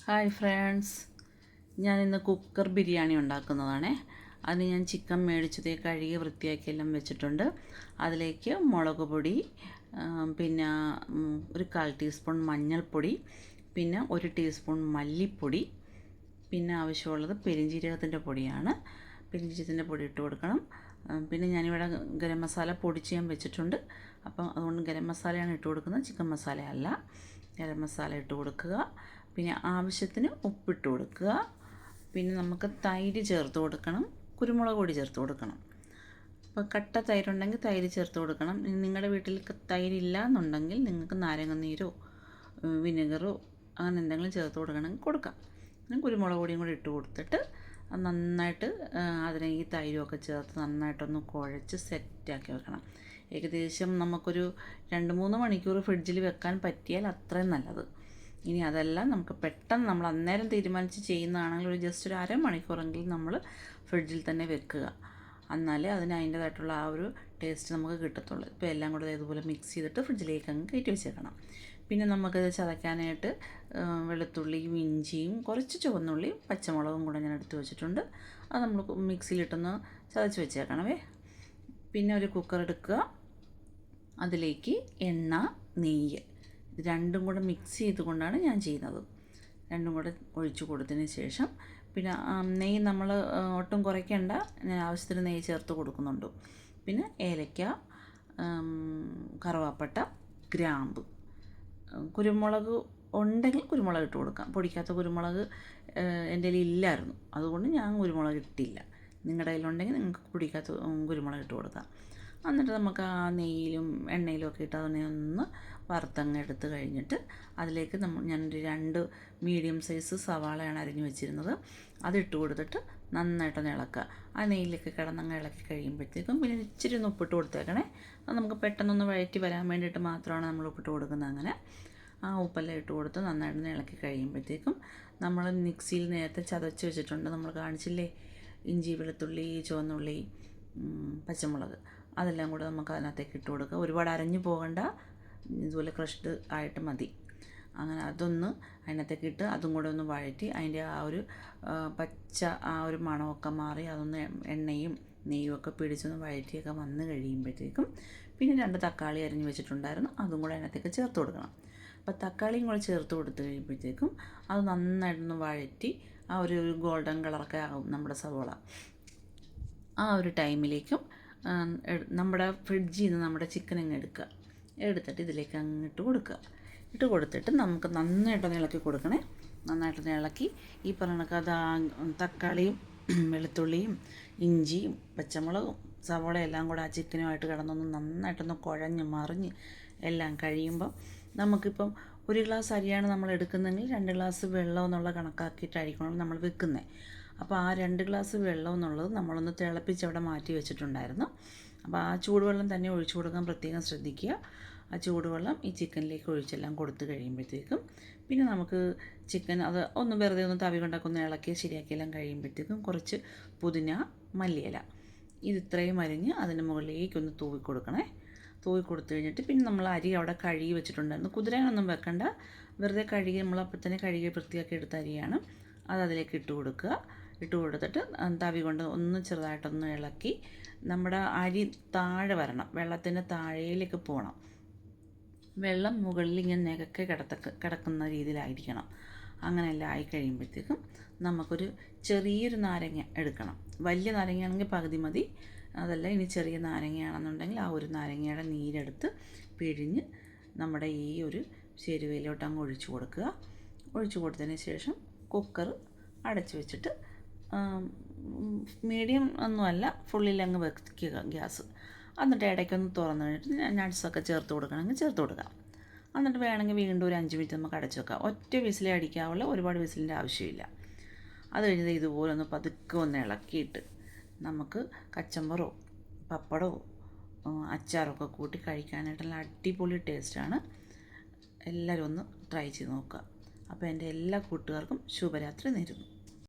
Hi friends, ഞാനിന്ന് cooker biryani ഉണ്ടാക്കുന്നതാണേ. അതിന് ഞാൻ ചിക്കൻ മേടിച്ചത് കഴുകി വൃത്തിയാക്കി എല്ലാം വെച്ചിട്ടുണ്ട്. അതിലേക്ക് മുളക് പൊടി, പിന്നെ ഒരു 1/4 ടീസ്പൂൺ മഞ്ഞൾപ്പൊടി, പിന്നെ 1 ടീസ്പൂൺ മല്ലിപ്പൊടി, പിന്നെ ആവശ്യമുള്ളത് പെരുംജീരകത്തിൻ്റെ പൊടിയാണ്. പെരുംജീരകത്തിൻ്റെ പൊടി ഇട്ട് കൊടുക്കണം. പിന്നെ ഞാനിവിടെ ഗരം മസാല പൊടിച്ച് ഞാൻ വെച്ചിട്ടുണ്ട്. അപ്പം അതുകൊണ്ട് ഗരം മസാലയാണ് ഇട്ട് കൊടുക്കുന്നത്, ചിക്കൻ മസാല അല്ല. ഗരം മസാല ഇട്ട് കൊടുക്കുക. പിന്നെ ആവശ്യത്തിന് ഉപ്പിട്ട് കൊടുക്കുക. പിന്നെ നമുക്ക് തൈര് ചേർത്ത് കൊടുക്കണം, കുരുമുളക് പൊടി ചേർത്ത് കൊടുക്കണം. അപ്പോൾ കട്ട തൈരുണ്ടെങ്കിൽ തൈര് ചേർത്ത് കൊടുക്കണം. നിങ്ങളുടെ വീട്ടിൽ തൈരില്ല എന്നുണ്ടെങ്കിൽ നിങ്ങൾക്ക് നാരങ്ങനീരോ വിനെഗറോ അങ്ങനെ എന്തെങ്കിലും ചേർത്ത് കൊടുക്കണമെങ്കിൽ കൊടുക്കാം. പിന്നെ കുരുമുളക് പൊടിയും കൂടി ഇട്ട് കൊടുത്തിട്ട് നന്നായിട്ട് അതിനെ ഈ തൈരുമൊക്കെ ചേർത്ത് നന്നായിട്ടൊന്ന് കുഴച്ച് സെറ്റാക്കി വെക്കണം. ഏകദേശം നമുക്കൊരു 2-3 മണിക്കൂർ ഫ്രിഡ്ജിൽ വെക്കാൻ പറ്റിയാൽ അത്രയും നല്ലത്. ഇനി അതല്ല, നമുക്ക് പെട്ടെന്ന് നമ്മൾ അന്നേരം തീരുമാനിച്ച് ചെയ്യുന്നതാണെങ്കിൽ ഒരു ജസ്റ്റ് ഒരു അരമണിക്കൂറെങ്കിലും നമ്മൾ ഫ്രിഡ്ജിൽ തന്നെ വെക്കുക. എന്നാലേ അതിന് അതിൻ്റേതായിട്ടുള്ള ആ ഒരു ടേസ്റ്റ് നമുക്ക് കിട്ടത്തുള്ളൂ. ഇപ്പോൾ എല്ലാം കൂടെ ഇതുപോലെ മിക്സ് ചെയ്തിട്ട് ഫ്രിഡ്ജിലേക്ക് അങ്ങ് കയറ്റി വെച്ചേക്കണം. പിന്നെ നമുക്കത് ചതയ്ക്കാനായിട്ട് വെളുത്തുള്ളിയും ഇഞ്ചിയും കുറച്ച് ചുവന്നുള്ളിയും പച്ചമുളകും കൂടെ ഞാൻ എടുത്ത് വെച്ചിട്ടുണ്ട്. അത് നമ്മൾ മിക്സിയിലിട്ടൊന്ന് ചതച്ച് വെച്ചേക്കണമേ. പിന്നെ ഒരു കുക്കർ എടുക്കുക, അതിലേക്ക് എണ്ണ, നെയ്യ് ഇത് രണ്ടും കൂടെ മിക്സ് ചെയ്തുകൊണ്ടാണ് ഞാൻ ചെയ്യുന്നത്. രണ്ടും കൂടെ ഒഴിച്ച് കൊടുത്തതിന് ശേഷം പിന്നെ നെയ്യ് നമ്മൾ ഒട്ടും കുറയ്ക്കേണ്ട, ഞാൻ ആവശ്യത്തിന് നെയ്യ് ചേർത്ത് കൊടുക്കുന്നുണ്ട്. പിന്നെ ഏലക്ക, കറുവാപ്പട്ട, ഗ്രാമ്പ്, കുരുമുളക് ഉണ്ടെങ്കിൽ കുരുമുളക് ഇട്ട് കൊടുക്കാം. പൊടിക്കാത്ത കുരുമുളക് എൻ്റെ കയ്യിൽ ഇല്ലായിരുന്നു, അതുകൊണ്ട് ഞാൻ കുരുമുളക് ഇട്ടില്ല. നിങ്ങളുടെ കയ്യിലുണ്ടെങ്കിൽ നിങ്ങൾക്ക് പൊടിക്കാത്ത കുരുമുളക് ഇട്ട് കൊടുക്കാം. എന്നിട്ട് നമുക്ക് ആ നെയ്യിലും എണ്ണയിലും ഒക്കെ ഇട്ട് അതിനെ ഒന്ന് വറുത്തങ്ങ് എടുത്ത് കഴിഞ്ഞിട്ട് അതിലേക്ക് ഞാനൊരു 2 മീഡിയം സൈസ് സവാളയാണ് അരിഞ്ഞ് വെച്ചിരുന്നത്. അതിട്ട് കൊടുത്തിട്ട് നന്നായിട്ടൊന്ന് ഇളക്കുക. ആ നെയ്യിലേക്ക് കിടന്നങ്ങ് ഇളക്കി കഴിയുമ്പോഴത്തേക്കും പിന്നെ ഇച്ചിരി ഒന്ന് ഉപ്പിട്ട് കൊടുത്തേക്കണേ. അത് നമുക്ക് പെട്ടെന്നൊന്ന് വഴറ്റി വരാൻ വേണ്ടിയിട്ട് മാത്രമാണ് നമ്മൾ ഉപ്പിട്ട് കൊടുക്കുന്നത്. അങ്ങനെ ആ ഉപ്പെല്ലാം ഇട്ട് കൊടുത്ത് നന്നായിട്ടൊന്ന് ഇളക്കി കഴിയുമ്പോഴത്തേക്കും നമ്മൾ മിക്സിയിൽ നേരത്തെ ചതച്ച് വെച്ചിട്ടുണ്ട്. നമ്മൾ കാണിച്ചില്ലേ, ഇഞ്ചി, വെളുത്തുള്ളി, ചുവന്നുള്ളി, പച്ചമുളക്, അതെല്ലാം കൂടെ നമുക്ക് അതിനകത്തേക്ക് ഇട്ട് കൊടുക്കുക. ഒരുപാട് അരഞ്ഞു പോകണ്ട, ഇതുപോലെ ക്രഷ്ഡ് ആയിട്ട് മതി. അങ്ങനെ അതൊന്ന് അതിനകത്തേക്ക് ഇട്ട് അതും കൂടെ ഒന്ന് വഴറ്റി അതിൻ്റെ ആ ഒരു പച്ച ആ ഒരു മണമൊക്കെ മാറി അതൊന്ന് എണ്ണയും നെയ്യും ഒക്കെ പിടിച്ചൊന്ന് വഴറ്റിയൊക്കെ വന്ന് കഴിയുമ്പോഴത്തേക്കും പിന്നെ 2 തക്കാളി അരിഞ്ഞ് വെച്ചിട്ടുണ്ടായിരുന്നു, അതും കൂടെ അതിനകത്തേക്ക് ചേർത്ത് കൊടുക്കണം. അപ്പോൾ തക്കാളിയും കൂടെ ചേർത്ത് കൊടുത്ത് കഴിയുമ്പോഴത്തേക്കും അത് നന്നായിട്ടൊന്ന് വഴറ്റി ആ ഒരു ഗോൾഡൻ കളറൊക്കെ ആകും നമ്മുടെ സവോള. ആ ഒരു ടൈമിലേക്കും നമ്മുടെ ഫ്രിഡ്ജിൽ നിന്ന് നമ്മുടെ ചിക്കൻ അങ്ങ് എടുത്തിട്ട് ഇതിലേക്ക് അങ്ങ് ഇട്ട് കൊടുക്കുക. ഇട്ട് കൊടുത്തിട്ട് നമുക്ക് നന്നായിട്ടൊന്ന് ഇളക്കി കൊടുക്കണേ. നന്നായിട്ടൊന്ന് ഇളക്കി ഈ പറഞ്ഞ തക്കാളിയും വെളുത്തുള്ളിയും ഇഞ്ചിയും പച്ചമുളകും സവോള എല്ലാം കൂടെ ആ ചിക്കനുമായിട്ട് കിടന്നൊന്ന് നന്നായിട്ടൊന്ന് കുഴഞ്ഞ് മറിഞ്ഞ് എല്ലാം കഴിയുമ്പം നമുക്കിപ്പം 1 ഗ്ലാസ് അരിയാണ് നമ്മൾ എടുക്കുന്നതെങ്കിൽ 2 ഗ്ലാസ് വെള്ളം എന്നുള്ള കണക്കാക്കിയിട്ടായിരിക്കണം നമ്മൾ വെക്കുന്നത്. അപ്പോൾ ആ 2 ഗ്ലാസ് വെള്ളം എന്നുള്ളത് നമ്മളൊന്ന് തിളപ്പിച്ച് അവിടെ മാറ്റി വെച്ചിട്ടുണ്ടായിരുന്നു. അപ്പോൾ ആ ചൂടുവെള്ളം തന്നെ ഒഴിച്ചു കൊടുക്കാൻ പ്രത്യേകം ശ്രദ്ധിക്കുക. ആ ചൂടുവെള്ളം ഈ ചിക്കനിലേക്ക് ഒഴിച്ചെല്ലാം കൊടുത്ത് കഴിയുമ്പോഴത്തേക്കും പിന്നെ നമുക്ക് ചിക്കൻ അത് ഒന്ന് വെറുതെ ഒന്ന് തവി കൊണ്ടൊക്കെ ഒന്ന് ഇളക്കി ശരിയാക്കിയെല്ലാം കഴിയുമ്പോഴത്തേക്കും കുറച്ച് പുതിന, മല്ലിയില ഇത് ഇത്രയും അരിഞ്ഞ് അതിന് മുകളിലേക്കൊന്ന് തൂവി കൊടുക്കണേ. തൂവി കൊടുത്തു കഴിഞ്ഞിട്ട് പിന്നെ നമ്മൾ അരി അവിടെ കഴുകി വെച്ചിട്ടുണ്ടായിരുന്നു. കുതിരാനൊന്നും വെക്കണ്ട, വെറുതെ കഴുകി നമ്മളപ്പോൾ തന്നെ കഴുകി വൃത്തിയാക്കി എടുത്ത അരിയാണ്. അത് അതിലേക്ക് ഇട്ട് കൊടുക്കുക. ഇട്ട് കൊടുത്തിട്ട് തവി കൊണ്ട് ഒന്ന് ചെറുതായിട്ടൊന്ന് ഇളക്കി നമ്മുടെ അരി താഴെ വരണം, വെള്ളത്തിൻ്റെ താഴേലേക്ക് പോകണം. വെള്ളം മുകളിൽ ഇങ്ങനെ നികക്കെ കിടക്കുന്ന രീതിയിലായിരിക്കണം. അങ്ങനെയെല്ലാം ആയി കഴിയുമ്പോഴത്തേക്കും നമുക്കൊരു ചെറിയൊരു നാരങ്ങ എടുക്കണം. വലിയ നാരങ്ങയാണെങ്കിൽ പകുതി മതി. അതല്ല ഇനി ചെറിയ നാരങ്ങയാണെന്നുണ്ടെങ്കിൽ ആ ഒരു നാരങ്ങയുടെ നീരെടുത്ത് പിഴിഞ്ഞ് നമ്മുടെ ഈ ഒരു ചേരുവയിലോട്ട് അങ്ങ് ഒഴിച്ചു കൊടുക്കുക. ഒഴിച്ചു കൊടുത്തതിന് ശേഷം കുക്കർ അടച്ചു വെച്ചിട്ട് മീഡിയം ഒന്നുമല്ല, ഫുള്ളിലങ്ങ് വെക്കുക ഗ്യാസ്. എന്നിട്ട് ഇടയ്ക്കൊന്ന് തുറന്ന് കഴിഞ്ഞിട്ട് നട്ട്സൊക്കെ ചേർത്ത് കൊടുക്കണമെങ്കിൽ ചേർത്ത് കൊടുക്കാം. എന്നിട്ട് വേണമെങ്കിൽ വീണ്ടും ഒരു 5 മിനിറ്റ് നമുക്ക് അടച്ചു വെക്കാം. ഒറ്റ വിസിലേ അടിക്കാവുള്ള, ഒരുപാട് വിസിലിൻ്റെ ആവശ്യമില്ല. അത് കഴിഞ്ഞത് ഇതുപോലെ ഒന്ന് പതുക്കെ ഒന്ന് ഇളക്കിയിട്ട് നമുക്ക് കച്ചമ്പറോ പപ്പടമോ അച്ചാറൊക്കെ കൂട്ടി കഴിക്കാനായിട്ടുള്ള അടിപൊളി ടേസ്റ്റാണ്. എല്ലാവരും ഒന്ന് ട്രൈ ചെയ്ത് നോക്കുക. അപ്പോൾ എൻ്റെ എല്ലാ കൂട്ടുകാർക്കും ശുഭരാത്രി നേരുന്നു.